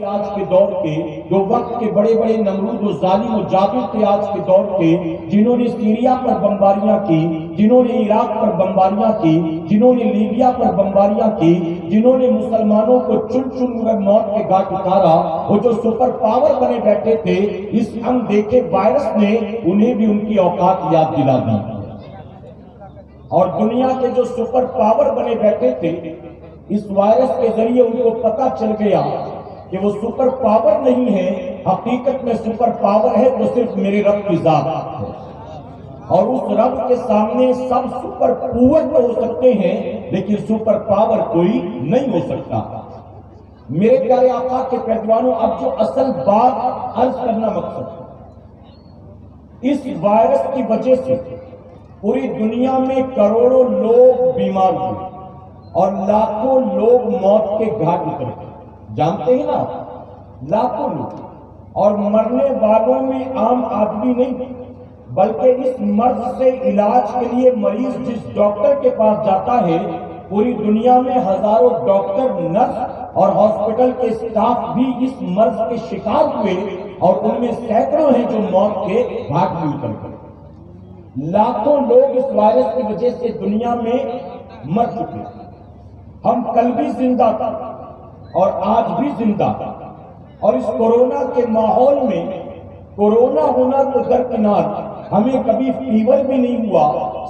آج کے دور کے جو وقت کے بڑے بڑے نمرود و ظالم و جابر تھے آج کے دور کے، جنہوں نے سیریا پر بمباریاں کی، جنہوں نے عراق پر بمباریاں کی، جنہوں نے لیبیا پر بمباریاں کی، جنہوں نے مسلمانوں کو چن چن کر موت کے گھاٹ اتارا، وہ جو سپر پاور بنے بیٹھے تھے، اس ہم دیکھے وائرس نے انہیں بھی ان کی اوقات یاد دلا دی۔ اور دنیا کے جو سپر پاور بنے بیٹھے تھے، اس وائرس کے ذریعے ان کو پتہ چل گیا کہ وہ سپر پاور نہیں ہے، حقیقت میں سپر پاور ہے تو صرف میرے رب کی ذات ہے، اور اس رب کے سامنے سب سپر قوت تو ہو سکتے ہیں لیکن سپر پاور کوئی نہیں ہو سکتا۔ میرے پیارے آقا کے پیروانوں، اب جو اصل بات عرض کرنا مقصد ہے، اس وائرس کی وجہ سے پوری دنیا میں کروڑوں لوگ بیمار ہوئے اور لاکھوں لوگ موت کے گھاٹ اترے، جانتے ہیں نا، لاکھوں لوگ، اور مرنے والوں میں عام آدمی نہیں بلکہ اس مرض سے علاج کے لیے مریض جس ڈاکٹر کے پاس جاتا ہے، پوری دنیا میں ہزاروں ڈاکٹر، نرس اور ہاسپٹل کے اسٹاف بھی اس مرض کے شکار ہوئے، اور ان میں سینکڑوں ہیں جو موت کے گھاٹ میں اتر گئے۔ لاکھوں لوگ اس وائرس کی وجہ سے دنیا میں مر چکے۔ ہم کل بھی زندہ تھے اور آج بھی زندہ تھا، اور اس کورونا کے ماحول میں کورونا ہونا تو درکنار، ہمیں کبھی فیور بھی نہیں ہوا،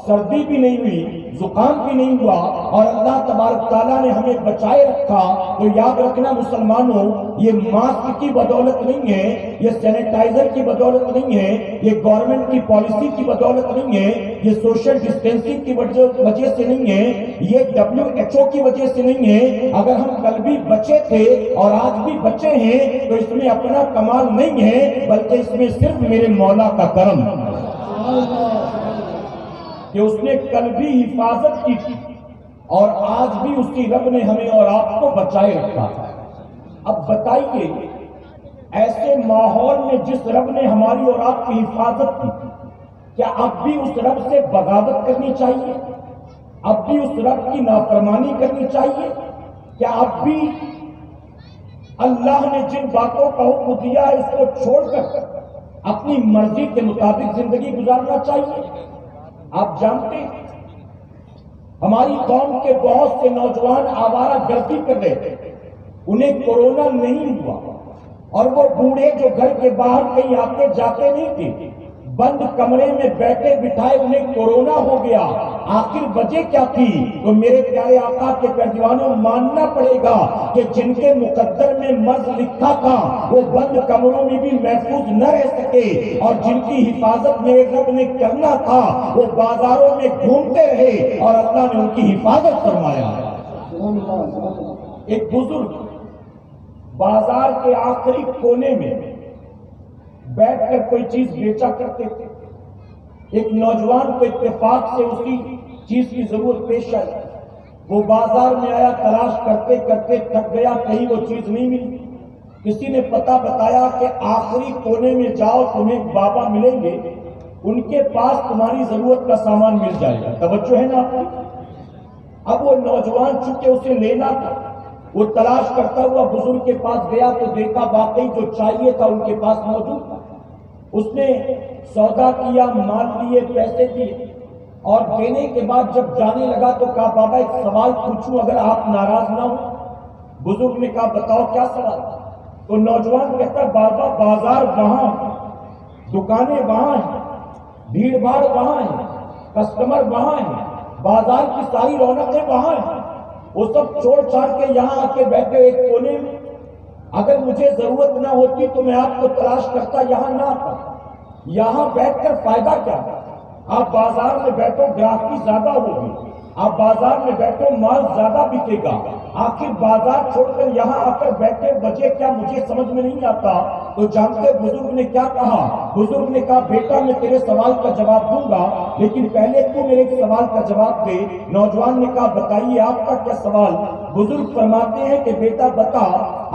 سردی بھی نہیں ہوئی، زکام بھی نہیں ہوا، اور اللہ تبارک تعالیٰ نے ہمیں بچائے رکھا۔ تو یاد رکھنا مسلمانوں، یہ ماسک کی بدولت نہیں ہے، یہ سینیٹائزر کی بدولت نہیں ہے، یہ گورنمنٹ کی پالیسی کی بدولت نہیں ہے، یہ سوشل ڈسٹینسنگ کی وجہ سے نہیں ہے، یہ WHO کی وجہ سے نہیں ہے۔ اگر ہم کل بھی بچے تھے اور آج بھی بچے ہیں تو اس میں اپنا کمال نہیں ہے بلکہ اس میں صرف میرے مولا کا کرم ہے کہ اس نے کل بھی حفاظت کی تھی اور آج بھی اس کی رب نے ہمیں اور آپ کو بچائے رکھا۔ اب بتائیے، ایسے ماحول میں جس رب نے ہماری اور آپ کی حفاظت کی، کیا اب بھی اس رب سے بغاوت کرنی چاہیے؟ اب بھی اس رب کی نافرمانی کرنی چاہیے؟ کیا اب بھی اللہ نے جن باتوں کا حکم دیا ہے اس کو چھوڑ کر اپنی مرضی کے مطابق زندگی گزارنا چاہیے؟ آپ جانتے ہیں ہماری قوم کے بہت سے نوجوان آوارہ گردی کر رہے تھے، انہیں کورونا نہیں ہوا، اور وہ بوڑھے جو گھر کے باہر کہیں آتے جاتے نہیں تھے، بند کمرے میں بیٹھے بٹھائے انہیں کورونا ہو گیا۔ آخر وجہ کیا تھی؟ تو میرے پیارے آقا کے پیروانوں، ماننا پڑے گا کہ جن کے مقدر میں مرض لکھا تھا وہ بند کمروں میں بھی محفوظ نہ رہ سکے، اور جن کی حفاظت میرے رب نے کرنا تھا وہ بازاروں میں گھومتے رہے اور اللہ نے ان کی حفاظت فرمایا۔ ایک بزرگ بازار کے آخری کونے میں بیٹھ کر کوئی چیز بیچا کرتے تھے، ایک نوجوان کو اتفاق سے اسی چیز کی ضرورت پیش آئی، وہ بازار میں آیا، تلاش کرتے کرتے تھک گیا، کہیں وہ چیز نہیں ملی، کسی نے پتہ بتایا کہ آخری کونے میں جاؤ، تمہیں بابا ملیں گے، ان کے پاس تمہاری ضرورت کا سامان مل جائے گا۔ توجہ ہے نا آپ کی؟ اب وہ نوجوان چونکہ اسے لینا تھا، وہ تلاش کرتا ہوا بزرگ کے پاس گیا تو دیکھا واقعی جو چاہیے تھا ان کے پاس موجود تھا۔ اس نے سودا کیا، مال لیے، پیسے دیے، اور دینے کے بعد جب جانے لگا تو کہا بابا ایک سوال پوچھوں اگر آپ ناراض نہ ہو؟ بزرگ نے کہا بتاؤ کیا سوال؟ تو نوجوان کہتا بابا بازار وہاں، دکانیں وہاں ہیں، بھیڑ بھاڑ وہاں ہے، کسٹمر وہاں ہے، بازار کی ساری رونقیں وہاں ہیں، وہ سب چھوڑ چھاڑ کے یہاں آ کے بیٹھے ایک کونے میں، اگر مجھے ضرورت نہ ہوتی تو میں آپ کو تلاش کرتا یہاں نہ آتا، یہاں بیٹھ کر فائدہ کیا؟ آپ بازار میں بیٹھو گراہکی زیادہ ہوگی، آپ بازار میں بیٹھو مال زیادہ بکے گا، آخر بازار چھوڑ کر یہاں آ کر بیٹھے وجہ کیا مجھے سمجھ میں نہیں آتا۔ تو جانتے بزرگ نے کیا کہا؟ بزرگ نے کہا بیٹا میں تیرے سوال کا جواب دوں گا لیکن پہلے تو میرے ایک سوال کا جواب دے۔ نوجوان نے کہا بتائیے آپ کا کیا سوال؟ بزرگ فرماتے ہیں کہ بیٹا بتا،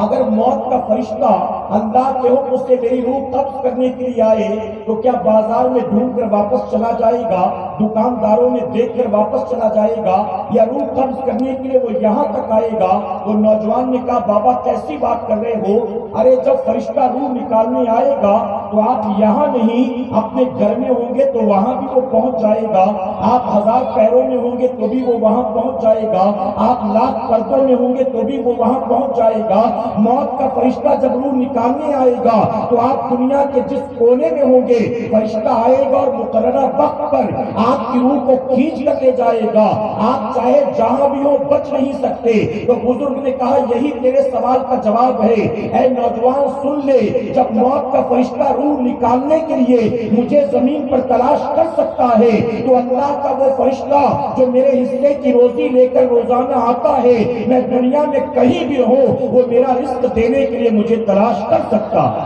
اگر موت کا فرشتہ اللہ کے حکم سے میری روح قبض کرنے کے لیے آئے تو کیا بازار میں ڈھونڈ کر واپس چلا جائے گا، دکانداروں میں دیکھ کر واپس چلا جائے گا، یا روح قبض کرنے کے لیے وہ یہاں تک آئے جائے گا. وہ نوجوان نے کہا بابا کیسی بات کر رہے ہو؟ ارے جب فرشتہ روح نکالنے آئے گا تو آپ یہاں نہیں اپنے گھر میں ہوں گے تو وہاں بھی وہ پہنچ جائے گا. آپ 1000 پیروں میں ہوں گے تو بھی وہ وہاں پہنچ جائے گا. آپ 1,00,000 پردوں میں ہوں گے تو بھی وہ وہاں پہنچ جائے گا. موت کا فرشتہ جب روح نکالنے آئے گا تو آپ دنیا کے جس کونے میں ہوں گے فرشتہ آئے گا اور مقررہ وقت پر آپ کی روح کو کھینچ کر لے جائے گا. آپ چاہے جہاں بھی ہو بچ نہیں سکتے. تو بزرگ نے کہا یہی تیرے سوال کا جواب ہے. اے نوجوان سن لے, جب موت کا فرشتہ روح نکالنے کے لیے مجھے زمین پر تلاش کر سکتا ہے تو اللہ کا وہ فرشتہ جو میرے حصے کی روزی لے کر روزانہ آتا ہے, میں دنیا میں کہیں بھی ہوں وہ میرا رزق دینے کے لیے مجھے تلاش کر سکتا ہے.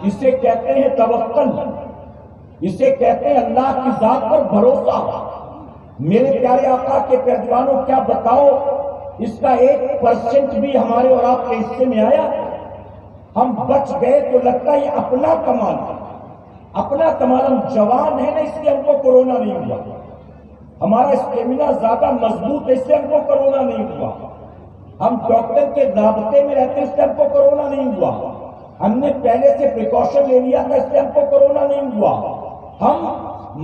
اسے کہتے ہیں توکل, اسے کہتے ہیں اللہ کی ذات پر بھروسہ. میرے پیارے آقا کے پیروانوں کیا بتاؤ, اس کا 1% بھی ہمارے اور آپ کے حصے میں آیا. ہم بچ گئے تو لگتا ہے یہ اپنا کمال, اپنا کمال. ہم جوان ہیں نا اس لیے ہم کو کورونا نہیں ہوا. ہمارا اسٹیمنا زیادہ مضبوط ہے اس لیے ہم کو کورونا نہیں ہوا. ہم ڈاکٹر کے رابطے میں رہتے اس لیے ہم کو کورونا نہیں ہوا. ہم نے پہلے سے پریکاشن لے لیا تھا اس لیے ہم کو کورونا نہیں ہوا. ہم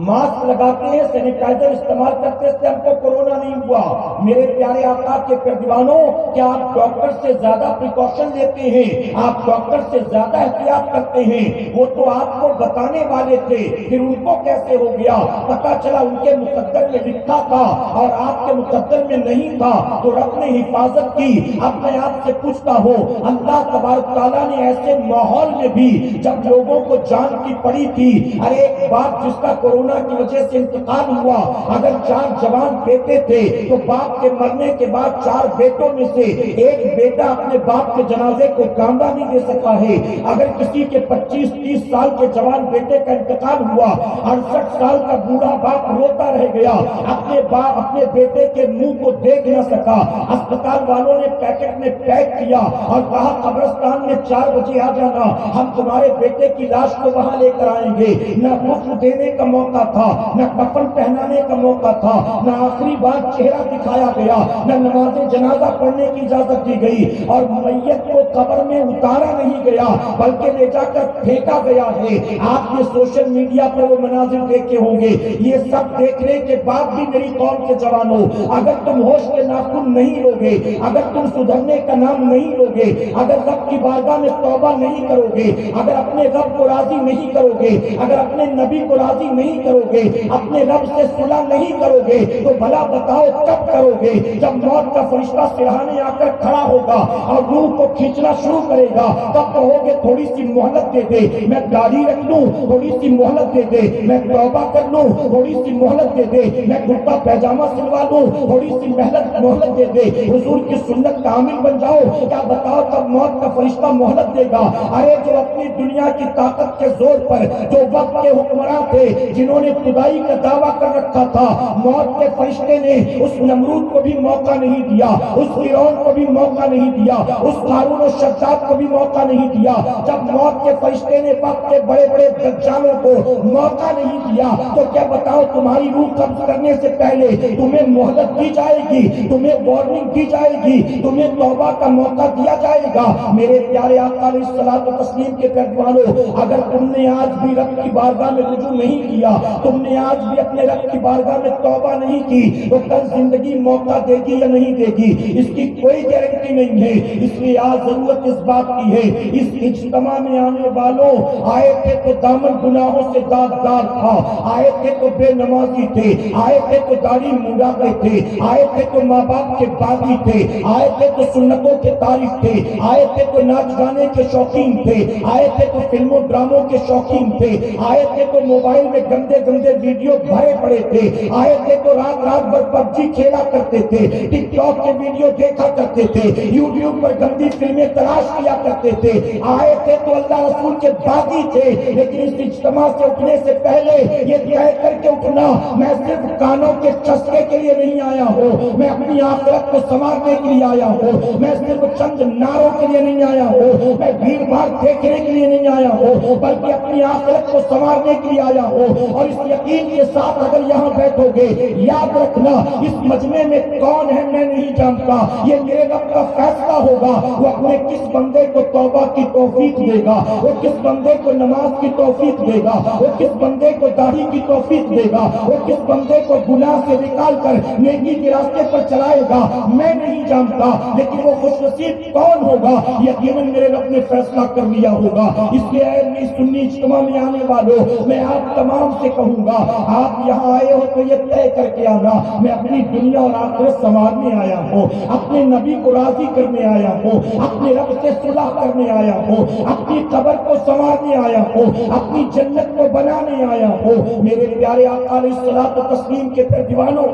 ماسک لگاتے ہیں, سینیٹائزر استعمال کرتے ہیں اس لیے ہم کو کورونا نہیں ہوا. میرے پیارے آقا کے پیروانوں, کیا آپ ڈاکٹر سے زیادہ پریکاشن لیتے ہیں, آپ ڈاکٹر سے زیادہ احتیاط کرتے ہیں؟ وہ تو آپ کو بتانے والے تھے, پھر ان کو کیسے ہو گیا؟ پتا چلا ان کے مقدر میں لکھا تھا اور آپ کے مقدر میں نہیں تھا, تو رب نے حفاظت کی. اب میں آپ سے پوچھتا ہوں, اللہ تبارک تعالیٰ نے ایسے ماحول میں بھی جب لوگوں کو جان کی پڑی تھی, ارے ایک باپ جس کا کورونا کی وجہ سے انتقال ہوا, اگر 4 جوان بیٹے تھے تو باپ کے مرنے کے بعد 4 بیٹوں میں سے ایک بیٹا اپنے باپ کے جنازے کو کاندھا نہیں دے سکا ہے. اگر کسی کے 25-30 سال کے جوان بیٹے کا انتقال ہوا, 68 سال کا بوڑھا باپ روتا رہ گیا, اپنے باپ اپنے بیٹے کے منہ کو دیکھ نہ سکا. اسپتال والوں نے پیکٹ میں پیک کیا اور کہا قبرستان میں 4 بجے آ جانا, ہم تمہارے بیٹے کی لاش کو وہاں لے کر آئیں گے. نہ غسل دینے کا موقع تھا, نہ کفن پہنانے کا موقع تھا, نہ آخری بار چہرہ دکھایا گیا, نہ نماز جنازہ پڑھنے کی اجازت دی گئی, اور میت کو قبر میں اتارا نہیں گیا بلکہ لے جا کر پھینکا گیا ہے. آپ نے سوشل میڈیا پر وہ مناظر دیکھے ہوں گے. یہ سب دیکھنے کے بعد بھی میری قوم کے جوانوں, اگر تم ہوش کے ناخن نہیں لوگے, اگر تم سدھرنے کا نام نہیں لوگے, اگر رب کی بارگاہ میں توبہ نہیں کرو گے, اگر اپنے رب کو راضی نہیں کرو گے, اگر اپنے نبی کو راضی نہیں کرو گے, اپنے رب سے صلح نہیں کرو گے, تو بھلا بتاؤ کب کرو گے؟ جب موت کا فرشتہ سرہانے آ کر کھڑا ہوگا اور روح کو کھینچنا شروع کرے گا, تب کہو گے تھوڑی سی مہلت دے دے, میں داڑھی رکھ لوں, تھوڑی سی مہلت دے دے, میں توبہ کر لوں, تھوڑی سی مہلت دے دے, میں کرتا پیجامہ سلوا لوں, تھوڑی سی مہلت دے دے, حضور کی سنت کا عامل بن جاؤ. کیا بتاؤ تب موت کا فرشتہ مہلت دے گا؟ ارے جو اپنی دنیا کی طاقت کے زور پر, جو وقت کے حکمراں تھے جنہوں نے خدائی کا دعویٰ کر رکھا تھا, موت کے فرشتے نے اس نمرود کو بھی موقع نہیں دیا, اس فرعون کو بھی موقع نہیں دیا, اس ہارون و شداد کو بھی موقع نہیں دیا. جب موت کے فرشتے نے وقت کے بڑے بڑے دجالوں کو موقع نہیں دیا, تو کیا بتاؤ تمہاری روح قبض کرنے سے پہلے تمہیں مہلت دی جائے گی, تمہیں وارننگ دی جائے گی, تمہیں توبہ کا موقع دیا جائے گا. میرے پیارے آقا علیہ الصلوۃ والتسلیم کے پیروانوں, اگر تم نے آج بھی رب کی بارگاہ میں رجوع نہیں کیا, تم نے آج بھی اپنے رب کی بارگاہ میں توبہ نہیں کی, تو کل زندگی موقع دے گی یا نہیں دے گی اس کی کوئی گارنٹی نہیں ہے. اس لیے آج ضرورت اس بات کی ہے, اس اجتماع میں آنے والوں آئے تھے تو دامن گناہوں سے داغدار تھا, آئے تھے تو بے نمازی تھے, آئے تھے تو داڑھی منڈا گئے تھے, آئے تھے تو ماں باپ کے باغی تھے, آئے تھے تو سنتوں کے تعریف تھے, آئے تھے تو ناچ گانے کے شوقین تھے, آئے تھے تو فلموں ڈراموں کے شوقین تھے, آئے تھے تو موبائل میں گندے گندے ویڈیو بھرے پڑے تھے, آئے تھے تو رات رات بھر پب جی کھیلا کرتے تھے, ٹک ٹاک کے ویڈیو دیکھا کرتے تھے, یوٹیوب پر گندی فلمیں تلاش کیا کرتے تھے, آئے تھے تو اللہ رسول کے باغی تھے. لیکن اس اجتماع سے اٹھنے سے پہلے یہ طے کر کے اٹھنا, میں صرف کانوں کے چسکے کے لیے نہیں آیا ہوں, میں اپنی آخرت کو سنوارنے کے لیے آیا ہوں, میں صرف چند نعروں کے لیے نہیں آیا ہوں, میں بھیڑ بھاڑ دیکھنے کے لیے نہیں آیا ہوں, بلکہ اپنی آخرت کو سنوارنے کے لیے آیا ہوں. اور اس یقین کے ساتھ اگر یہاں بیٹھو گے، یاد رکھنا اس مجمع میں کون ہے میں نہیں جانتا، یہ میرے رب کا فیصلہ ہوگا۔ وہ اپنے کس بندے کو توبہ کی توفیق دے گا، وہ کس بندے کو نماز کی توفیق دے گا، وہ کس بندے کو داڑھی کی توفیق دے گا، وہ کس بندے کو گناہ سے نکال کر نیکی کے راستے پر چلائے گا میں نہیں جانتا، لیکن وہ خوش نصیب کون ہوگا یقیناً میرے رب نے فیصلہ کر لیا ہوگا۔ اس لیے اے سنی اجتماع میں آنے والوں، میں آپ تمام سے کہوں گا، آپ یہاں آئے ہو تو یہ طے کر کے آنا میں اپنی دنیا اور آخرت سنوارنے آیا ہوں، اپنے نبی کو راضی کرنے آیا ہوں، اپنے رب سے صلح کرنے آیا ہوں، اپنی قبر کو سنوارنے آیا ہوں، اپنی جنت کو بنانے آیا ہوں۔ میرے پیارے آقا علیہ الصلوۃ والتسلیم کے دیوانوں،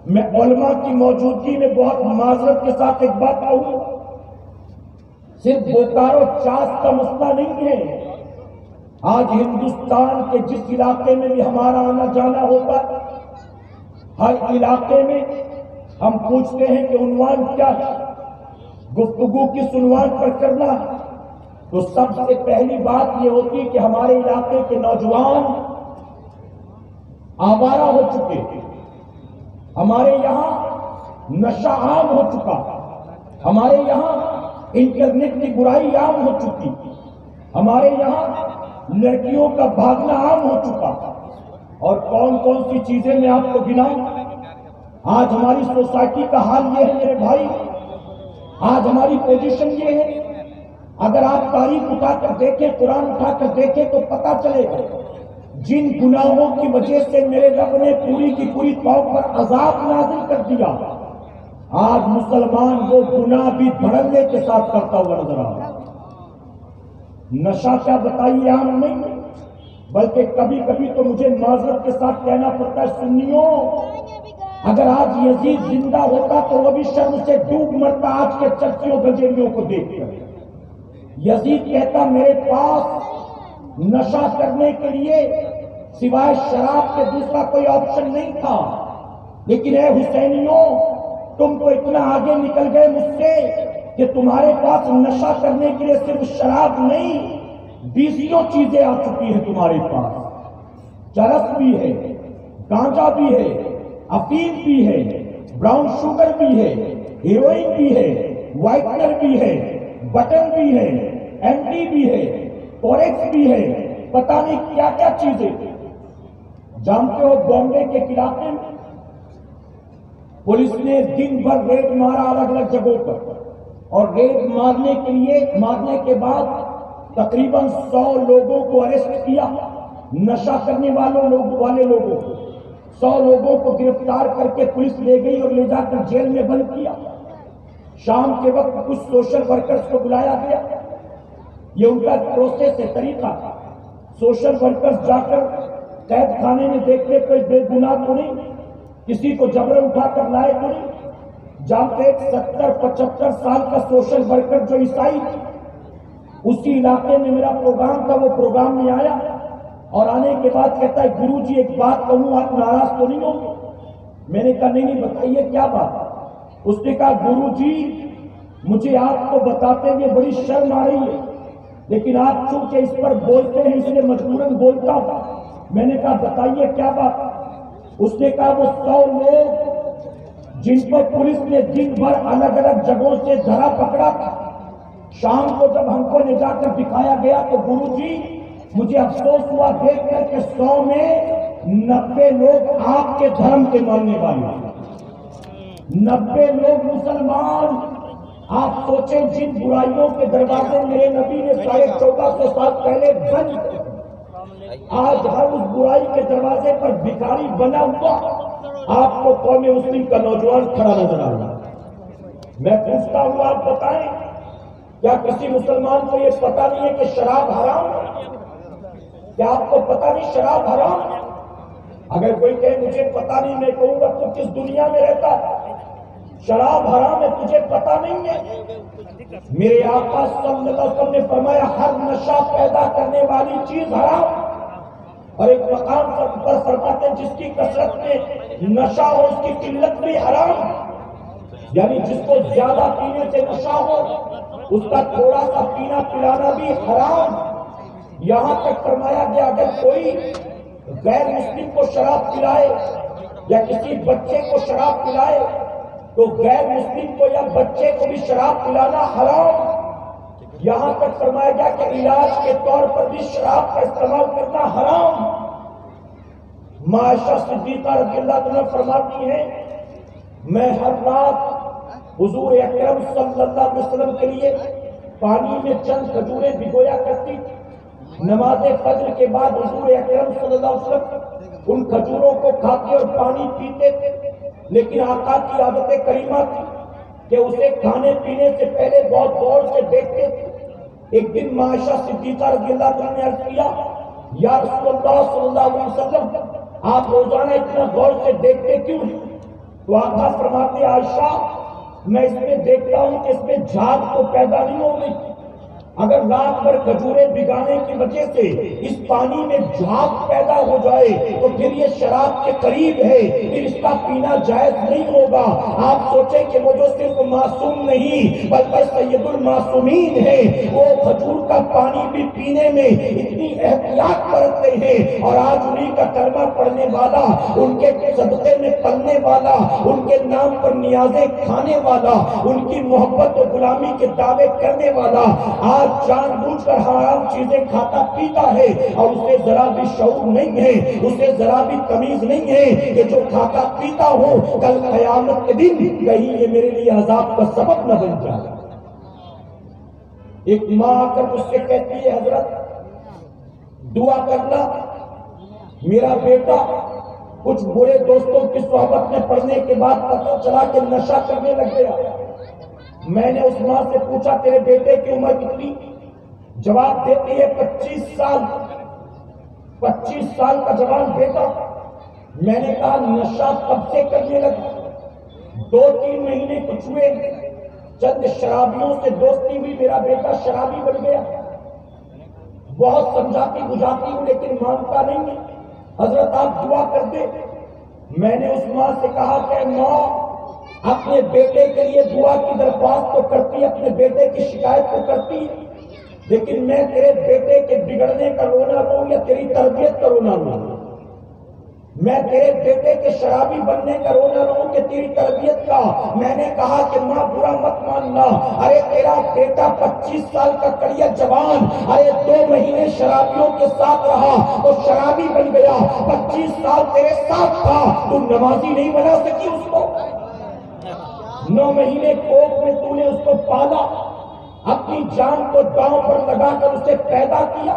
میں علماء کی موجودگی میں بہت معذرت کے ساتھ ایک بات کہوں، صرف بوکارو چاس کا مسئلہ نہیں ہے۔ آج ہندوستان کے جس علاقے میں بھی ہمارا آنا جانا ہوتا ہے، ہر علاقے میں ہم پوچھتے ہیں کہ عنوان کیا ہے، گفتگو کس عنوان پر کرنا ہے، تو سب سے پہلی بات یہ ہوتی ہے کہ ہمارے علاقے کے نوجوان آوارہ ہو چکے، ہمارے یہاں نشہ عام ہو چکا، ہمارے یہاں انٹرنیٹ کی برائی عام ہو چکی، ہمارے یہاں لڑکیوں کا بھاگنا عام ہو چکا، اور کون کون سی چیزیں میں آپ کو گناؤں۔ آج ہماری سوسائٹی کا حال یہ ہے میرے بھائی، آج ہماری پوزیشن یہ ہے، اگر آپ تاریخ اٹھا کر دیکھیں، قرآن اٹھا کر دیکھیں تو پتہ چلے گا جن گناہوں کی وجہ سے میرے رب نے پوری کی پوری قوم پر عذاب نازل کر دیا، آج مسلمان وہ گناہ بھی دھڑلے کے ساتھ کرتا ہوا نظر آ رہا ہے۔ نشہ کیا بتائیے عام نہیں، بلکہ کبھی کبھی تو مجھے معذرت کے ساتھ کہنا پڑتا ہے، سنیوں اگر آج یزید زندہ ہوتا تو وہ بھی شرم سے ڈوب مرتا آج کے چرچیوں گجیریوں کو دیکھ کر۔ یزید کہتا میرے پاس نشہ کرنے کے لیے سوائے شراب کے دوسرا کوئی آپشن نہیں تھا، لیکن اے حسینیوں تم تو اتنا آگے نکل گئے مجھ سے کہ تمہارے پاس نشہ کرنے کے لیے صرف شراب نہیں، 20 چیزیں آ چکی ہیں تمہارے پاس، چرس بھی ہے، گانجا بھی ہے، افیم بھی ہے، براؤن شوگر بھی ہے، ہیروئن بھی ہے، وائٹنر بھی ہے، بٹن بھی ہے، ایم ڈی بھی ہے، کوریکس بھی ہے، پتہ نہیں کیا کیا چیزیں۔ جانتے ہو بامبے کے علاقے میں پولیس نے دن بھر ریڈ مارا الگ الگ جگہوں پر، اور ریڈ مارنے کے بعد تقریباً 100 لوگوں کو اریسٹ کیا، نشہ کرنے والے لوگوں کو 100 لوگوں کو گرفتار کر کے پولیس لے گئی اور لے جا کر جیل میں بند کیا۔ شام کے وقت کچھ سوشل ورکرز کو بلایا گیا، یہ ان کا پروسیس ہے، طریقہ۔ سوشل ورکرز جا کر قید خانے میں دیکھتے کوئی بے گناہ تو نہیں، کسی کو جبرن اٹھا کر لائے تو نہیں۔ جانتے 70-75 سال کا سوشل ورکر جو عیسائی تھا، اسی علاقے میں میرا پروگرام تھا، وہ پروگرام میں آیا اور آنے کے بعد کہتا ہے گرو جی ایک بات کہوں، آپ ناراض تو نہیں ہوں گے؟ میں نے کہا نہیں بتائیے کیا بات۔ اس نے کہا گرو جی مجھے آپ کو بتاتے ہوئے بڑی شرم آ رہی ہے، لیکن آپ چونکہ اس پر بولتے ہیں اس لیے مجبوراً بولتا ہوں۔ میں نے کہا بتائیے کیا بات۔ اس نے کہا وہ 100 لوگ جن پر پولیس نے دن بھر الگ الگ جگہوں سے دھرا پکڑا تھا، شام کو جب ہم کو لے جا کر دکھایا گیا تو گرو جی مجھے افسوس ہوا دیکھ کر کہ 100 میں 90 لوگ آپ کے دھرم کے ماننے والے، 90 لوگ مسلمان۔ آپ سوچیں جن برائیوں کے دروازے میرے نبی نے 1450 سال پہلے بند کر، آج ہر اس برائی کے دروازے پر بھکاری بنا ہوا آپ کو قوم مسلم کا نوجوان کھڑا نظر آ رہا ہے۔ میں پوچھتا ہوں آپ بتائیں کیا کسی مسلمان کو یہ پتا نہیں ہے کہ شراب حرام ہے؟ کیا آپ کو پتا نہیں شراب حرام ہے؟ اگر کوئی کہے مجھے پتا نہیں، میں کہوں گا تو کس دنیا میں رہتا ہے؟ شراب حرام ہے تجھے پتا نہیں ہے؟ میرے آقا صلی اللہ علیہ وسلم نے فرمایا ہر نشہ پیدا کرنے والی چیز حرام، اور ایک مقام پر فرماتے ہیں جس کی کثرت میں نشہ ہو اس کی قلت بھی حرام، یعنی جس کو زیادہ پینے سے نشہ ہو اس کا تھوڑا سا پینا پلانا بھی حرام۔ یہاں تک فرمایا گیا اگر کوئی غیر مسلم کو شراب پلائے یا کسی بچے کو شراب پلائے تو غیر مسلم کو یا بچے کو بھی شراب پلانا حرام. یہاں تک فرمایا گیا کہ علاج کے طور پر بھی شراب کا استعمال کرنا حرام. عائشہ صدیقہ رضی اللہ عنہ فرماتی ہیں میں ہر رات حضور اکرم صلی اللہ علیہ وسلم کے لیے پانی میں چند کھجوریں بھگویا کرتی. نماز فجر کے بعد حضور اکرم صلی اللہ علیہ وسلم ان کھجوروں کو کھاتے اور پانی پیتے تھے. لیکن آقا کی عادت کریمہ تھی کہ اسے کھانے پینے سے پہلے بہت غور سے دیکھتے تھے. ایک دن عائشہ صدیقہ رضی اللہ عنہ نے عرض کیا یا رسول اللہ صلی اللہ علیہ وسلم آپ روزانہ اتنا غور سے دیکھتے کیوں ہیں؟ تو آقا فرماتے عائشہ میں اس میں دیکھتا ہوں کہ اس میں جھاگ تو پیدا نہیں ہو گئی. اگر رات بھر کھجوریں بھگانے کی وجہ سے اس پانی میں جھاگ پیدا ہو جائے تو پھر یہ شراب کے قریب ہے, پھر اس کا پینا جائز نہیں ہوگا. آپ سوچیں کہ وہ جو صرف معصوم نہیں بلکہ سید المعصومین ہے, وہ کھجور کا پانی بھی پینے میں اتنی احتیاط برتتے ہیں, اور آج انہیں کا کلمہ پڑھنے والا, ان کے صدقے میں پلنے والا, ان کے نام پر نیازیں کھانے والا, ان کی محبت و غلامی کے دعوے کرنے والا آج جان بوجھ کر حرام چیزیں کھاتا پیتا ہے, اور اسے ذرا بھی شعور نہیں ہے, اسے ذرا بھی تمیز نہیں ہے کہ جو کھاتا پیتا ہو کل قیامت کے دن کہیں یہ میرے لیے عذاب کا سبب نہ بن جائے. ایک ماں آ کر مجھ سے کہتی ہے حضرت دعا کرنا, میرا بیٹا کچھ برے دوستوں کی صحبت میں پڑھنے کے بعد پتہ چلا کہ نشہ کرنے لگ گیا. میں نے اس ماں سے پوچھا تیرے بیٹے کی عمر کتنی؟ جواب دیتی ہے 25 سال. 25 سال کا جوان بیٹا. میں نے کہا نشہ کب سے کرنے لگا؟ 2-3 مہینے کچھ ہوئے, چند شرابیوں سے دوستی ہوئی, میرا بیٹا شرابی بن گیا. بہت سمجھاتی بجھاتی ہوں لیکن مانتا نہیں ہے. حضرت آپ دعا کر دے. میں نے اس ماں سے کہا کہ ماں اپنے بیٹے کے لیے دعا کی درخواست تو کرتی, اپنے بیٹے کی شکایت تو کرتی, لیکن میں تیرے بیٹے کے بگڑنے کا رونا رہوں یا تیری تربیت کا رونا رہوں؟ میں تیرے بیٹے کے شرابی بننے کا رونا رہوں کہ تیری تربیت کا؟ میں نے کہا کہ ماں برا مت ماننا, ارے تیرا بیٹا 25 سال کا کڑیا جوان, ارے 2 مہینے شرابیوں کے ساتھ رہا تو شرابی بن گیا, 25 سال تیرے ساتھ تھا, تو نمازی نہیں بنا سکی اس کو؟ 9 مہینے کوکھ میں تو نے اس کو پالا, اپنی جان کو داؤں پر لگا کر اسے پیدا کیا,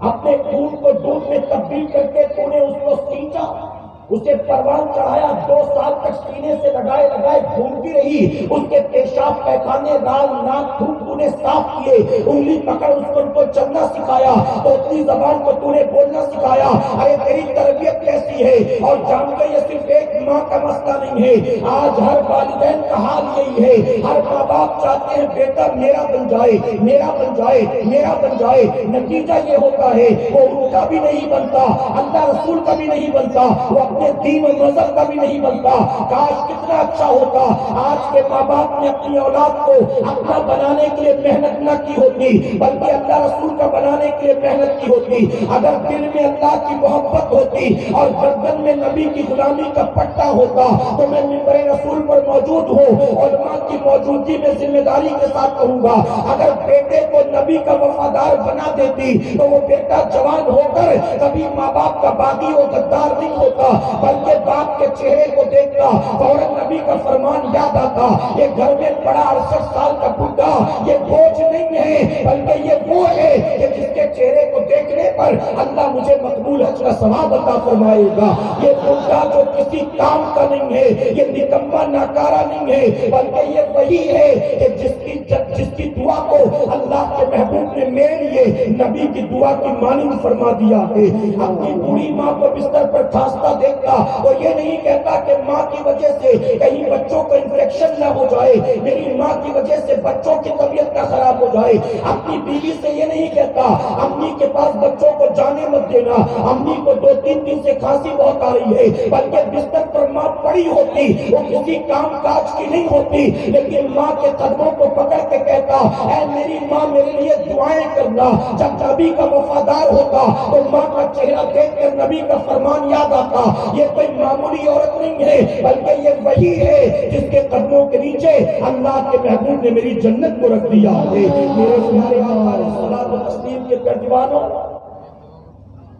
اپنے خون کو دودھ میں تبدیل کر کے تو نے اس کو سینچا, اسے پروان چڑھایا, 2 سال تک سینے سے لگائے لگائے گھومتی رہی, اس کے پیشاب پیخانے رال ناک تھوک تو نے صاف کیے, انگلی پکڑ اس کو چلنا سکھایا, تو اپنی زبان کو تو نے بولنا سکھایا. ارے تیری تربیت کیسی ہے؟ اور جانتے یہ صرف ایک ماں کا مسئلہ نہیں ہے, آج ہر والدین کا حال یہی ہے. ہر ماں باپ چاہتے ہیں بیٹا میرا بن جائے, میرا بن جائے, میرا بن جائے. نتیجہ یہ ہوتا ہے وہ ان کا بھی نہیں بنتا, اللہ رسول کا بھی نہیں بنتا, وہ اپنے دین و مذہب کا بھی نہیں بنتا. کاش کتنا اچھا ہوتا آج کے ماں باپ نے اپنی اولاد کو اپنا بنانے کے لیے محنت نہ کی ہوتی بلکہ اللہ رسول کا بنانے کے لیے محنت کی ہوتی. اگر دل میں اللہ کی محبت ہوتی اور گردن میں نبی کی غلامی کا پٹا ہوتا تو میں منبر رسول پر موجود ہوں, علماء کی موجودگی میں ذمہ داری کے ساتھ کہوں گا, اگر بیٹے کو نبی کا وفادار بنا دیتی تو وہ بیٹا جوان ہو کر کبھی ماں باپ کا باغی و غدار نہیں ہوتا, بلکہ باپ کے چہرے کو دیکھتا فوراً نبی کا فرمان یاد آتا, یہ گھر میں پڑا 68 سال کا بڈھا یہ بوجھ نہیں ہے بلکہ یہ وہ ہے کہ جس کے چہرے کو دیکھنے پر اللہ مجھے مقبول حج کا ثواب عطا فرمائے گا. یہ بڈھا جو کسی کام کا نہیں ہے, یہ نکما ناکارہ نہیں ہے, بلکہ یہ وہی ہے کہ جس کی دعا کو اللہ کے محبوب نے میرے لیے نبی کی دعا کی مانند فرما دیا ہے. اپنی بوڑھی ماں کو بستر پر کھانستا دیکھتا وہ یہ نہیں کہتا کہ ماں کی وجہ سے کہیں بچوں کو انفیکشن نہ ہو جائے, میری ماں کی وجہ سے بچوں کی طبیعت نہ خراب ہو جائے. اپنی بیوی سے یہ نہیں کہتا امی کے پاس بچوں کو جانے مت دینا, امی کو 2-3 دن سے کھانسی بہت آ رہی ہے, بلکہ بستر پر ماں پڑی ہوتی, وہ کسی کام کاج کی نہیں ہوتی, لیکن ماں کے قدموں کو پکڑ کے کہتا اے میری ماں ماں میرے لیے دعائیں کرنا۔ جب نبی کا وفادار ہوتا تو ماں کا چہرہ دیکھ کر نبی کا فرمان یاد آتا، یہ کوئی معمولی عورت نہیں ہے بلکہ یہ وہی ہے جس کے قدموں کے نیچے اللہ کے محبوب نے میری جنت کو رکھ دیا ہے۔ میرے پیارے آقا علیہ الصلوۃ والتسلیم کے پیروانوں،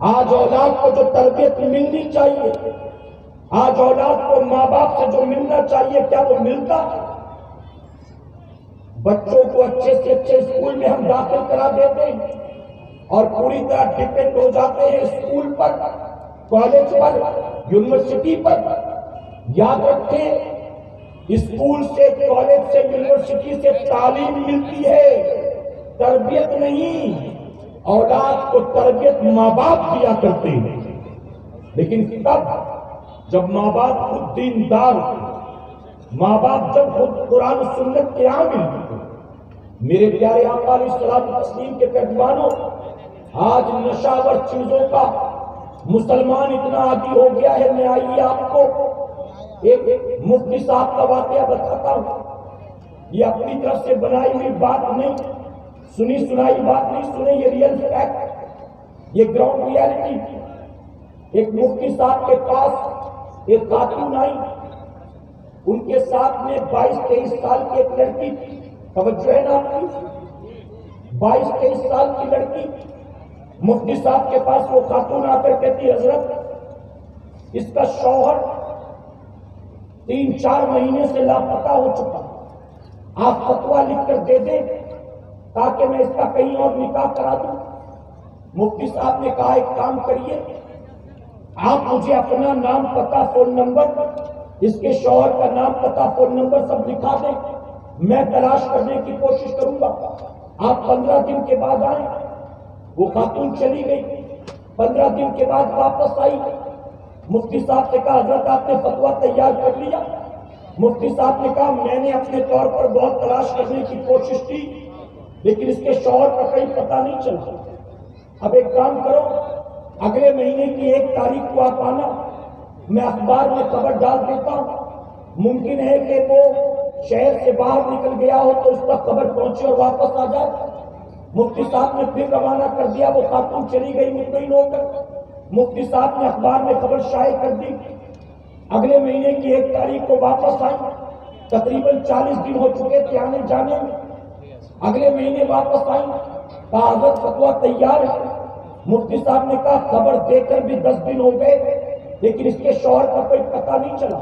آج اولاد کو جو تربیت ملنی چاہیے، آج اولاد کو ماں باپ سے جو ملنا چاہیے، کیا وہ ملتا ہے؟ بچوں کو اچھے سے اچھے اسکول میں ہم داخل کرا دیتے ہیں اور پوری طرح ڈپینڈ ہو جاتے ہیں اسکول پر، کالج پر، یونیورسٹی پر۔ یاد رکھیں، اسکول سے، کالج سے، یونیورسٹی سے تعلیم ملتی ہے، تربیت نہیں۔ اولاد کو تربیت ماں باپ دیا کرتے ہیں، لیکن تب جب ماں باپ خود دیندار، ماں باپ جب خود قرآن و سنت کے عامل۔ میرے پیارے آقا علیہ الصلوۃ والتسلیم کے پیروانوں، آج نشاور چیزوں کا مسلمان اتنا عادی ہو گیا ہے۔ میں آئیے آپ کو ایک مفتی صاحب کا واقعہ بتاتا ہوں۔ یہ اپنی طرف سے بنائی ہوئی بات نہیں، سنی سنائی بات نہیں، سنے یہ ریئل فیکٹ، یہ گراؤنڈ ریئلٹی۔ ایک مفتی صاحب کے پاس ایک خاتون آئی، ان کے ساتھ میں 22-23 سال کی ایک لڑکی تھی۔ توجہ ہے نا آپ کی؟ 22-23 سال کی لڑکی مفتی صاحب کے پاس وہ خاتون آ کر کہتی، حضرت اس کا شوہر 3-4 مہینے سے لاپتہ ہو چکا، آپ فتویٰ لکھ کر دے دیں تاکہ میں اس کا کہیں اور نکاح کرا دوں۔ مفتی صاحب نے کہا ایک کام کریے، آپ مجھے اپنا نام، پتہ، فون نمبر، اس کے شوہر کا نام، پتہ، فون نمبر سب لکھا دیں، میں تلاش کرنے کی کوشش کروں گا۔ آپ 15 دن کے بعد آئیں۔ وہ خاتون چلی گئی، 15 دن کے بعد واپس آئی۔ مفتی صاحب سے کہا، حضرت آپ نے فتویٰ تیار کر لیا؟ مفتی صاحب نے کہا، میں نے اپنے طور پر بہت تلاش کرنے کی کوشش کی لیکن اس کے شوہر کا کہیں پتہ نہیں چلا۔ اب ایک کام کرو، اگلے مہینے کی 1 تاریخ کو آپ آنا، میں اخبار میں خبر ڈال دیتا ہوں، ممکن ہے کہ وہ شہر سے باہر نکل گیا ہو تو اس پر خبر پہنچے اور واپس آ جائے۔ مفتی صاحب نے پھر روانہ کر دیا، وہ خاتون چلی گئی مطمئن ہو کر۔ مفتی صاحب نے اخبار میں خبر شائع کر دی، اگلے مہینے کی 1 تاریخ کو واپس آئی، تقریباً 40 دن ہو چکے تھے آنے جانے میں۔ اگلے مہینے واپس آئی، کہا حضرت فتویٰ تیار ہے۔ مفتی صاحب نے کہا خبر دے کر بھی 10 دن ہو گئے لیکن اس کے شوہر کا کوئی پتہ نہیں چلا،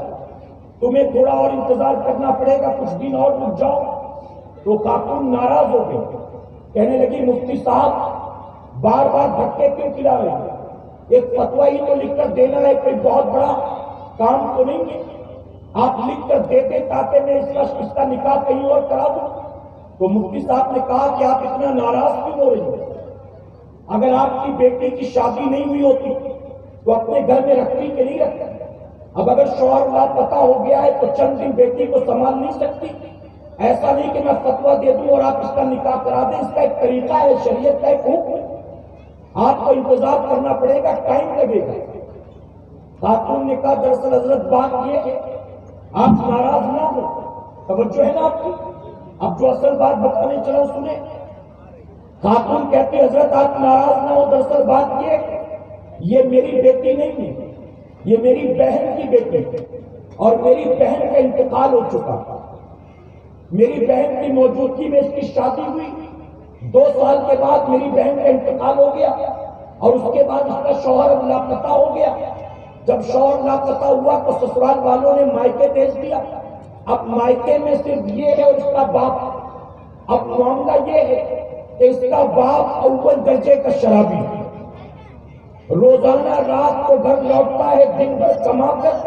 تمہیں تھوڑا اور انتظار کرنا پڑے گا، کچھ دن اور رک جاؤ۔ تو خاتون ناراض ہو گئی، کہنے لگی مفتی صاحب بار بار دھکے کیوں کھلا رہے ہیں؟ ایک فتویٰ ہی تو لکھ کر دینا ہے، کوئی بہت بڑا کام تو نہیں ہے، آپ لکھ کر دے دیں تاکہ میں اس کا نکاح کہیں اور کرا دوں۔ تو مفتی صاحب نے کہا کہ آپ اتنا ناراض کیوں ہو رہی ہیں؟ اگر آپ کی بیٹی کی شادی نہیں ہوئی ہوتی تو اپنے گھر میں رکھتی کہ نہیں رکھتی؟ اب اگر شوہر لاپتہ ہو گیا ہے تو چند دن بیٹی کو سنبھال نہیں سکتی؟ ایسا نہیں کہ میں فتویٰ دے دوں اور آپ اس کا نکاح کرا دیں، اس کا ایک طریقہ ہے، شریعت کا ایک حکم ہے، آپ کو انتظار کرنا پڑے گا، ٹائم لگے گا۔ خاتون نے کہا دراصل حضرت بات یہ ہے، آپ ناراض نہ ہو، توجہ ہے نا آپ کی؟ اب جو اصل بات بتانے چلا سنیں۔ خاتون کہتی حضرت آپ ناراض نہ ہو، دراصل بات یہ میری بیٹی نہیں ہے، یہ میری بہن کی بیٹی ہے اور میری بہن کا انتقال ہو چکا، میری بہن کی موجودگی میں اس کی شادی ہوئی، 2 سال کے بعد میری بہن کا انتقال ہو گیا اور اس کے بعد اس کا شوہر اب لاپتہ ہو گیا۔ جب شوہر لاپتہ ہوا تو سسرال والوں نے مائکے بھیج دیا، اب مائکے میں صرف یہ ہے اور اس کا باپ۔ اب معاملہ یہ ہے کہ اس کا باپ اول درجے کا شرابی ہے، روزانہ رات کو گھر لوٹتا ہے دن بھر کما کر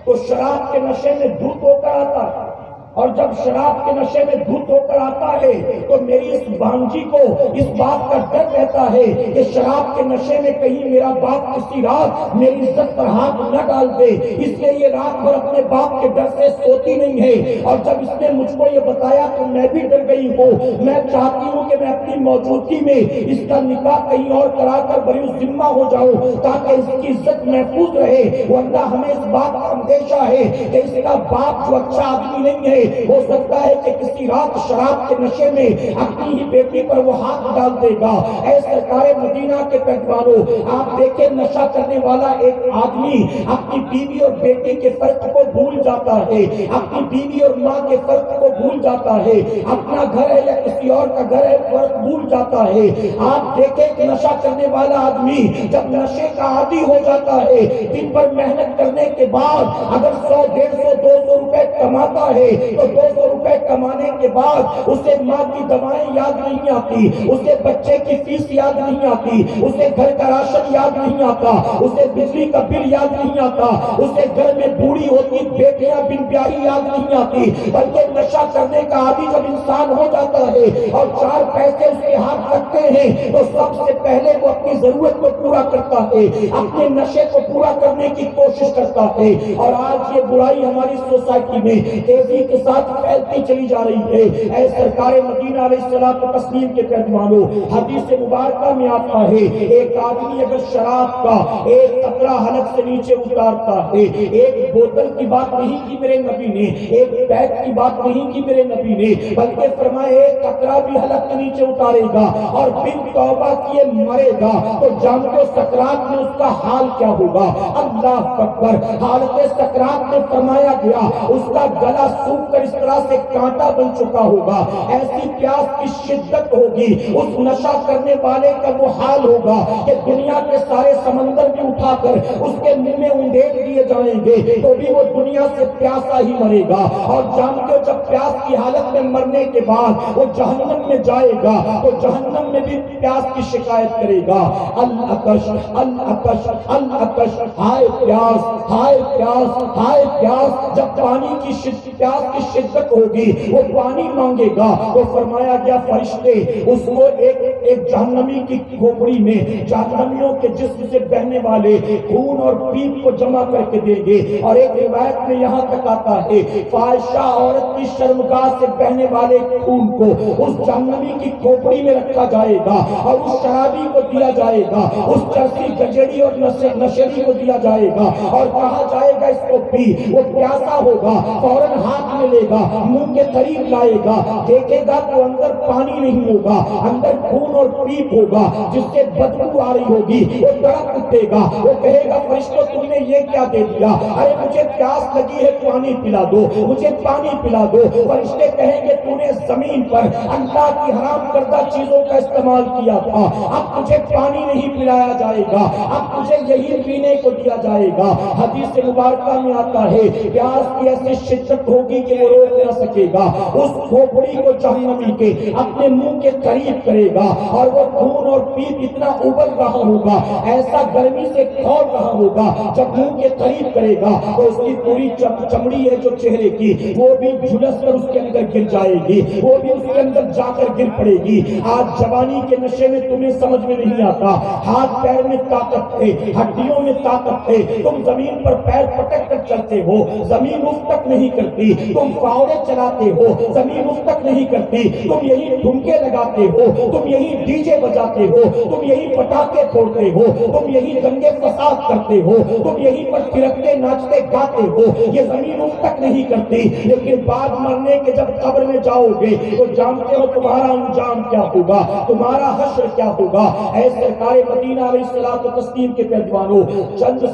تو شراب کے نشے میں دھت ہو کر آتا ہے، اور جب شراب کے نشے میں دھت ہو کر آتا ہے تو میری اس بانجی کو اس بات کا ڈر رہتا ہے کہ شراب کے نشے میں کہیں میرا باپ کسی رات میری عزت پر ہاتھ نہ ڈال دے، اس لیے یہ رات بھر اپنے باپ کے ڈر سے سوتی نہیں ہے۔ اور جب اس نے مجھ کو یہ بتایا تو میں بھی ڈر گئی ہوں، میں چاہتی ہوں کہ میں اپنی موجودگی میں اس کا نکاح کہیں اور کرا کر بری ذمہ ہو جاؤں تاکہ اس کی عزت محفوظ رہے، ورنہ ہمیں اس بات کا اندیشہ ہے کہ اس کا باپ جو اچھا آدمی نہیں ہے ہو سکتا ہے کہ کسی رات شراب کے نشے میں اپنی ہی بیٹی پر وہ ہاتھ ڈال دے گا۔ اے سرکار مدینہ کے پہلوانوں، آپ دیکھیں نشہ کرنے والا ایک آدمی اپنی بیوی اور بیٹی کے فرق کو بھول جاتا ہے، اپنی بیوی اور ماں کے فرق کو بھول جاتا ہے، اپنا گھر ہے یا کسی اور کا گھر ہے فرق بھول جاتا ہے۔ آپ دیکھیں کہ نشہ کرنے والا آدمی جب نشے کا عادی ہو جاتا ہے، دن بھر محنت کرنے کے بعد اگر 100 150 200 روپے کماتا ہے تو 200 روپے کمانے کے بعد اسے ماں کی دوائیں یاد نہیں آتی، اسے بچے کی فیس یاد نہیں آتی، اسے گھر کا راشن یاد نہیں آتا، اسے بجلی کا بل یاد نہیں آتا، اسے گھر میں بوڑھی ہوتی بیٹیاں بن بیاہی یاد نہیں آتی، بلکہ نشہ کرنے کا عادی جب انسان ہو جاتا ہے اور 4 پیسے اس کے ہاتھ رکھتے ہیں تو سب سے پہلے وہ اپنی ضرورت کو پورا کرتا ہے، اپنے نشے کو پورا کرنے کی کوشش کرتا ہے۔ اور آج یہ برائی ہماری سوسائٹی میں تیزی کے ساتھ پھیلتی چلی جا رہی ہے۔ اے سرکار مدینہ علیہ الصلوۃ والتسلیم کے پیروانوں، حدیث مبارکہ میں آتا ہے ایک آدمی اگر شراب کا ایک قطرہ حلق سے نیچے اتارتا ہے، ایک بوتل کی بات نہیں کی میرے نبی نے، ایک بیگ کی بات نہیں کی میرے نبی نے، بلکہ فرمایا ایک قطرہ بھی حلق کے نیچے اتارے گا اور بن توبہ کیے مرے گا تو جانتے سکرات میں اس کا حال کیا ہوگا۔ اللہ اکبر۔ حالت سکرات میں فرمایا گیا اس کا گلا سوکھ کر اس طرح سے کانٹا بن چکا ہوگا، ایسی پیاس کی شدت ہوگی اس نشہ کرنے والے کا وہ حال ہوگا کہ دنیا کے سارے سمندر بھی اٹھا کر اس کے منہ میں اونڈیل دیے جائیں گے تو بھی وہ دنیا سے پیاسا ہی مرے گا۔ اور جانتے ہو جب پیاس کی حالت میں مرنے کے بعد وہ جہنم میں جائے گا تو جہنم میں بھی پیاس کی شکایت کرے گا، العطش العطش العطش، ہائے پیاس ہائے پیاس ہائے پیاس۔ جب پانی کی پیاس کی شدت ہوگی وہ پانی مانگے گا۔ وہ فرمایا گیا فرشتے اس کو ایک جہنمی کی کھوپڑی میں جہنمیوں کے جسم سے بہنے والے خون اور پیپ کو جمع کر کے دیں گے، اور ایک روایت میں یہاں تک آتا ہے فاحشہ عورت کی شرمگاہ سے بہنے والے خون کو اس جہنمی کی کھوپڑی میں رکھا جائے گا اور اس شرابی کو دیا جائے گا، اس چرسی گجڑی اور نشری کو دیا جائے گا اور کہا جائے گا اس کو پی۔ وہ پیاسا ہوگا، فوراً ہاتھ میں لے گا، منہ کے قریب لائے گا، دیکھے گا تو اندر پانی نہیں ہوگا، اندر خون اور پیپ ہوگا جس سے بدبو آ رہی ہوگی۔ وہ تڑپ اٹھے گا، وہ کہے گا فرشتوں تم نے یہ کیا دے دیا؟ ارے مجھے پیاس لگی ہے، پانی پلا دو، مجھے پانی پلا دو۔ فرشتے کہیں گے تو نے زمین پر اللہ کی حرام کردہ چیزوں کا استعمال کیا تھا، اب تجھے پانی نہیں پلایا جائے گا، اب تجھے یہی پینے کو دیا جائے گا۔ حدیث مبارکہ میں آتا ہے پیاس کی ایسی شدت ہوگی کہ وہ روک نہ سکے گا، اس کھوپڑی کو جہنمی کے اپنے منہ کے قریب کرے گا اور وہ خون اور پیپ اتنا ابل رہا ہوگا، ایسا گرمی سے کھول رہا ہوگا، جب منہ کے قریب کرے گا تو اس کی پوری چمڑی ہے جو چہرے کی وہ بھی جھلس کر اس کے اندر گر جائے گی، وہ بھی اس کے اندر جا کر گر پڑے گی۔ آج جوانی کے نشے میں تمہیں سمجھ میں نہیں آتا، ہاتھ پیر میں طاقت ہے، ہڈیوں میں طاقت ہے، تم زمین پر پیر پٹک کر چلتے ہو، زمین اس تک نہیں کرتی، تم فاورے چلاتے ہو، زمین اس تک نہیں کرتی، تم یہی ٹھمکے لگاتے ہو، تم یہی ڈی جے بجاتے ہو، تم یہی پٹاخے پھوڑتے ہو، تم یہی دنگے فساد کرتے ہو، تم یہی پر تھرکتے ناچتے گاتے ہو، یہ زمین اس تک نہیں کرتی۔ لیکن بعد مرنے کے جب قبر میں جاؤ گے تو جانتے ہو تمہارا انجام کیا ہوگا، تمہارا حشر کیا ہوگا۔ اے سرکار مدینہ علیہ الصلوۃ والتسلیم کے پیروانوں، چند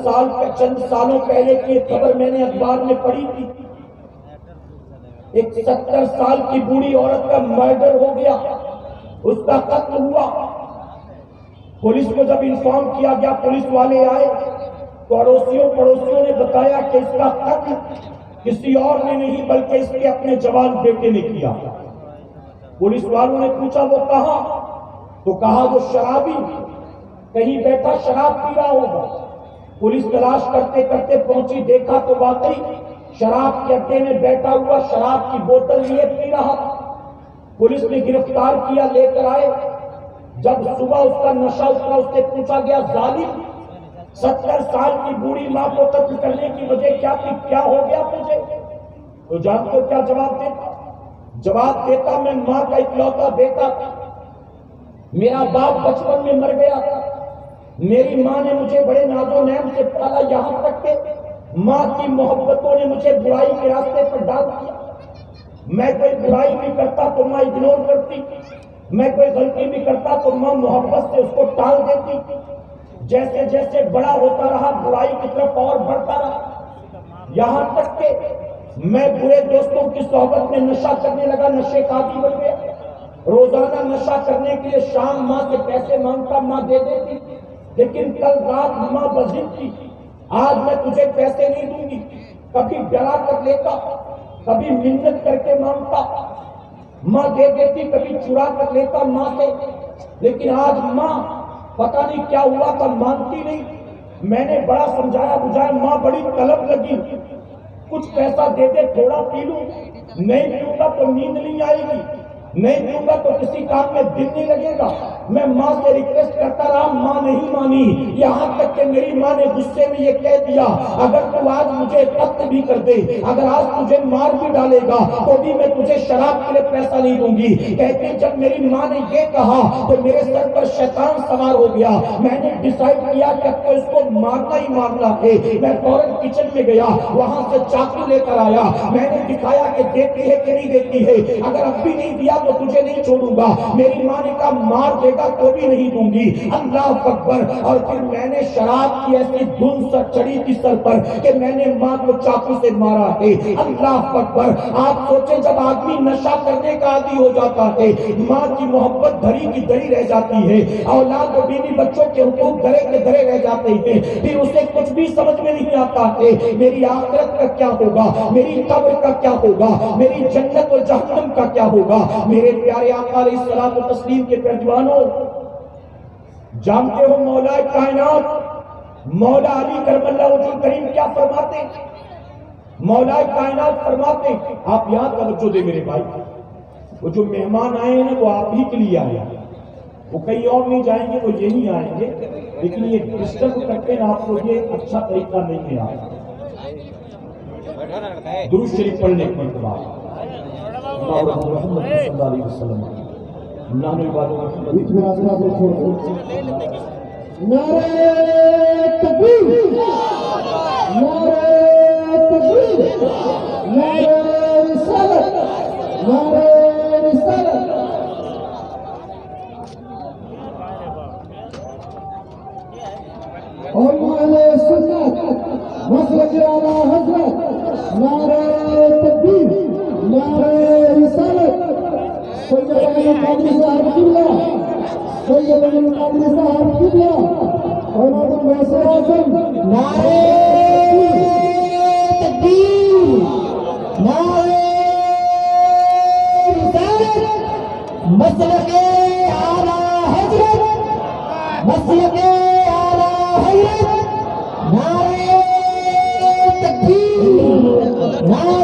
سالوں پہلے کی خبر میں نے اخبار میں پڑھی تھی، ایک 70 سال کی بوڑھی عورت کا مرڈر ہو گیا، اس کا قتل ہوا۔ پولیس کو جب انفارم کیا گیا، پولیس والے آئے تو پڑوسیوں نے بتایا کہ اس کا قتل کسی اور نے نہیں بلکہ اس کے اپنے جوان بیٹے نے کیا۔ پولیس والوں نے پوچھا وہ کہاں؟ تو کہا وہ شرابی کہیں بیٹھا شراب پی رہا ہوگا۔ پولیس تلاش کرتے کرتے پہنچی، دیکھا تو واقعی شراب کے اڈے میں بیٹھا ہوا شراب کی بوتل لیے پی رہا۔ پولیس نے گرفتار کیا، لے کر آئے۔ جب صبح اس کا نشہ اترا، اس سے پوچھا گیا ظالم 70 سال کی بوڑھی ماں کو قتل کرنے کی وجہ کیا ہو گیا تجھے؟ تو جان کو کیا جواب دیتا؟ جواب دیتا میں ماں کا اکلوتا بیٹا تھا، میرا باپ بچپن میں مر گیا تھا، میری ماں نے مجھے بڑے ناز و نعم سے پالا، یہاں تک کہ ماں کی محبتوں نے مجھے برائی کے راستے پر ڈال دیا۔ میں کوئی برائی بھی کرتا تو ماں اگنور کرتی، میں کوئی غلطی بھی کرتا تو ماں محبت سے اس کو ٹال دیتی۔ جیسے جیسے بڑا ہوتا رہا برائی کی طرف اور بڑھتا رہا، یہاں تک کہ میں برے دوستوں کی صحبت میں نشہ کرنے لگا، نشے کا عادی بن گیا۔ روزانہ نشہ کرنے کے لیے شام ماں سے پیسے مانگتا، ماں دے دیتی، لیکن کل رات ماں بضد تھی، آج میں تجھے پیسے نہیں دوں گی۔ کبھی ڈرا کر لیتا، کبھی منت کر کے مانگتا، ماں دے دیتی، کبھی چرا کر لیتا ماں سے، لیکن آج ماں پتہ نہیں کیا ہوا تھا مانتی نہیں۔ میں نے بڑا سمجھایا بجھایا، ماں بڑی طلب لگی، کچھ پیسہ دے دے تھوڑا پی لوں، نہیں پیوں گا تو نیند نہیں آئے گی، نہیں پیوں گا تو کسی کام میں دل نہیں لگے گا۔ میں ماں سے ریکویسٹ کرتا رہا، ماں نہیں مانی، یہاں تک کہ میری ماں نے غصے میں یہ کہہ دیا اگر تو آج مجھے قتل بھی کر دے، اگر آج تجھے مار بھی ڈالے گا تو بھی میں تجھے شراب کے لیے پیسہ نہیں دوں گی۔ کہتے جب میری ماں نے یہ کہا تو میرے سر پر شیطان سوار ہو گیا، میں نے ڈیسائیڈ کیا کہ اب تو اس کو مارنا ہی مارنا ہے۔ میں فوراً کچن میں گیا، وہاں سے چاقو لے کر آیا، میں نے دکھایا کہ دیتی ہے کہ نہیں دیتی ہے، اگر اب بھی نہیں دیا تو تجھے نہیں چھوڑوں گا۔ میری ماں نے کہا مار دے گا تو بھی نہیں دوں گی۔ اللہ اکبر۔ اور پھر میں نے شراب کی ایسی دھن سر چڑھی تھی سر پر کہ میں نے ماں کو چاقو سے مارا ہے۔ اللہ اکبر۔ آپ سوچیں جب آدمی نشہ کرنے کا عادی ہو جاتا ہے، ماں کی محبت دھری کی دھری رہ جاتی ہے، اولاد و بیوی بچوں کے حقوق دھرے کے دھرے رہ جاتے ہیں، پھر اسے کچھ بھی سمجھ میں نہیں آتا ہے میری آخرت کا کیا ہوگا، میری قبر کا کیا ہوگا، میری جنت اور جہنم کا کیا ہوگا۔ میرے پیارے آقا علیہ الصلوۃ والتسلیم کے پیروانوں، جانتے ہو مولا کائنات مولا علی کرم اللہ وجہ کریم کیا فرماتے ہیں؟ مولا کائنات فرماتے ہیں، آپ یہاں توجہ دے میرے بھائی، وہ جو مہمان آئے ہیں وہ آپ ہی کے لیے آئے ہیں، وہ کہیں اور نہیں جائیں گے، وہ یہی آئیں گے، لیکن یہ ڈسٹرب کرتے ہیں آپ کو، یہ اچھا طریقہ نہیں ہے۔ آپ درود شریف پڑھنے کے بعد محمد صلی اللہ علیہ وسلم نعرہ تکبیر، نعرہ تکبیر، نعرہ رسالت، نعرہ رسالت۔ اور اہل سنت مسلک اعلیٰ حضرت، نعرہ تکبیر، نعرہ رسالت۔ سید علی قادری صاحب قبلہ، سید علی قادری صاحب قبلہ، اور غوث اعظم، نعرہ تکبیر، نعرہ رسالت۔ مسلک اعلیٰ حضرت، مسلک اعلیٰ حضرت، نعرہ تکبیر، نعرہ